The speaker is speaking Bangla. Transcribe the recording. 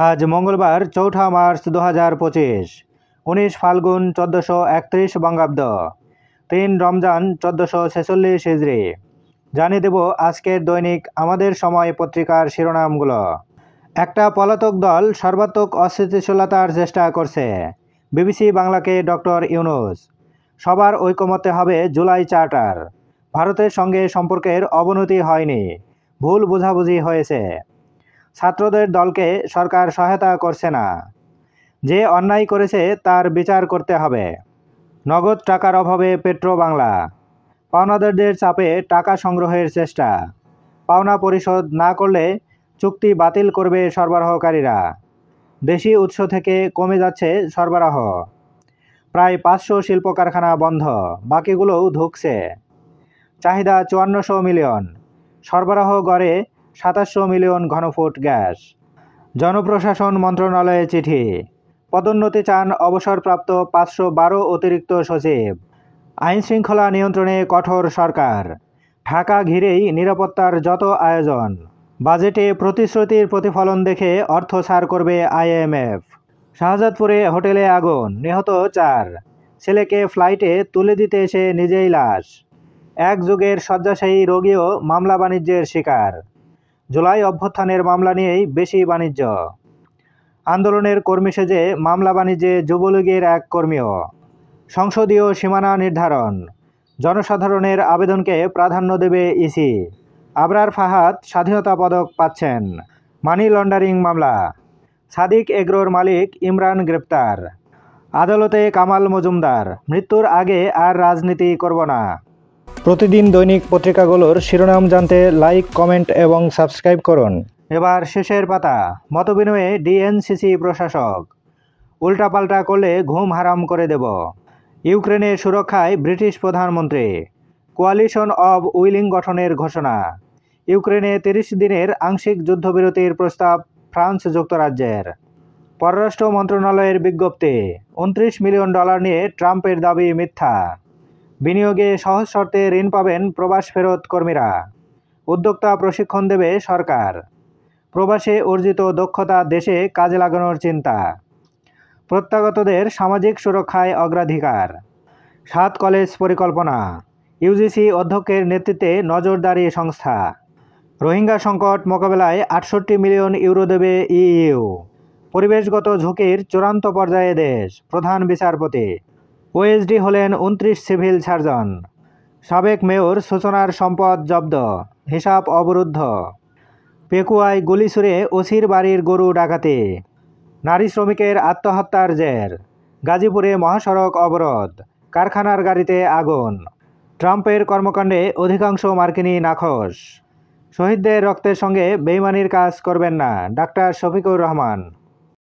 আজ মঙ্গলবার ৪ঠা মার্চ ২০২৫, ১৯ ফাল্গুন ১৪৩১ বঙ্গাব্দ, ৩ রমজান ১৪৪৬ হিজরি। জানিয়ে দেব আজকের দৈনিক আমাদের সময় পত্রিকার শিরোনামগুলো। একটা পলাতক দল সর্বাত্মক অস্থিতিশীলতার চেষ্টা করছে। বিবিসি বাংলাকে ডক্টর ইউনূস। সবার ঐকমত্যে হবে জুলাই চার্টার। ভারতের সঙ্গে সম্পর্কের অবনতি হয়নি, ভুল বোঝাবুঝি হয়েছে। ছাত্রদের দলকে সরকার সহায়তা করছে না। যে অন্যায় করেছে তার বিচার করতে হবে। নগদ টাকার অভাবে পেট্রো বাংলা। পাওনাদারদের চাপে টাকা সংগ্রহের চেষ্টা। পাওনা পরিশোধ না করলে চুক্তি বাতিল করবে সরবরাহকারীরা। দেশি উৎস থেকে কমে যাচ্ছে সরবরাহ। প্রায় ৫০০ শিল্প কারখানা বন্ধ, বাকিগুলোও ধুঁকছে। চাহিদা ৫৪০০ মিলিয়ন, সরবরাহ গড়ে ২৭০০ মিলিয়ন ঘনফুট গ্যাস। জনপ্রশাসন মন্ত্রণালয়ে চিঠি। পদোন্নতি চান অবসরপ্রাপ্ত ৫১২ অতিরিক্ত সচিব। আইনশৃঙ্খলা নিয়ন্ত্রণে কঠোর সরকার। ঢাকা ঘিরেই নিরাপত্তার যত আয়োজন। বাজেটে প্রতিশ্রুতির প্রতিফলন দেখে অর্থ ছাড় করবে IMF। শাহজাদপুরে হোটেলে আগুন, নিহত ৪। ছেলেকে ফ্লাইটে তুলে দিতে এসে নিজেই লাশ। এক যুগের শয্যাশায়ী রোগীও মামলা বাণিজ্যের শিকার। জুলাই অভ্যুত্থানের মামলা নিয়েই বেশি বাণিজ্য। আন্দোলনের কর্মী সেজে মামলা বাণিজ্যে যুবলীগের এক কর্মীও। সংসদীয় সীমানা নির্ধারণ। জনসাধারণের আবেদনকে প্রাধান্য দেবে ইসি। আবরার ফাহাদ স্বাধীনতা পদক পাচ্ছেন। মানি লন্ডারিং মামলা। সাদিক এগ্রোর মালিক ইমরান গ্রেপ্তার। আদালতে কামাল মজুমদার, মৃত্যুর আগে আর রাজনীতি করব না। প্রতিদিন দৈনিক পত্রিকাগুলোর শিরোনাম জানতে লাইক, কমেন্ট এবং সাবস্ক্রাইব করুন। এবার শেষের পাতা। মতবিনিময়ে ডিএনসিসি প্রশাসক। উল্টাপাল্টা করলে ঘুম হারাম করে দেব। ইউক্রেনের সুরক্ষায় ব্রিটিশ প্রধানমন্ত্রী। কোয়ালিশন অব উইলিং গঠনের ঘোষণা। ইউক্রেনে ৩০ দিনের আংশিক যুদ্ধবিরতির প্রস্তাব ফ্রান্স যুক্তরাজ্যের। পররাষ্ট্র মন্ত্রণালয়ের বিজ্ঞপ্তি। $29 মিলিয়ন নিয়ে ট্রাম্পের দাবি মিথ্যা। বিনিয়োগে সহজ শর্তে ঋণ পাবেন প্রবাস ফেরত কর্মীরা। উদ্যোক্তা প্রশিক্ষণ দেবে সরকার। প্রবাসে অর্জিত দক্ষতা দেশে কাজে লাগানোর চিন্তা। প্রত্যাগতদের সামাজিক সুরক্ষায় অগ্রাধিকার। ৭ কলেজ পরিকল্পনা। ইউজিসি অধ্যক্ষের নেতৃত্বে নজরদারি সংস্থা। রোহিঙ্গা সংকট মোকাবেলায় ৬৮ মিলিয়ন ইউরো দেবে ইইউ। পরিবেশগত ঝুঁকির চূড়ান্ত পর্যায়ে দেশ, প্রধান বিচারপতি। ওএসডি হলেন ২৯ সিভিল সার্জন। সাবেক মেয়র সূচনার সম্পদ জব্দ, হিসাব অবরুদ্ধ। পেকুয়ায় গুলি ছুড়ে ওসির বাড়ির গরু ডাকাতি। নারী শ্রমিকের আত্মহত্যার জের। গাজীপুরে মহাসড়ক অবরোধ, কারখানার গাড়িতে আগুন। ট্রাম্পের কর্মকাণ্ডে অধিকাংশ মার্কিনী নাখোশ। শহীদদের রক্তের সঙ্গে বেইমানির কাজ করবেন না, ডাক্তার শফিকুর রহমান।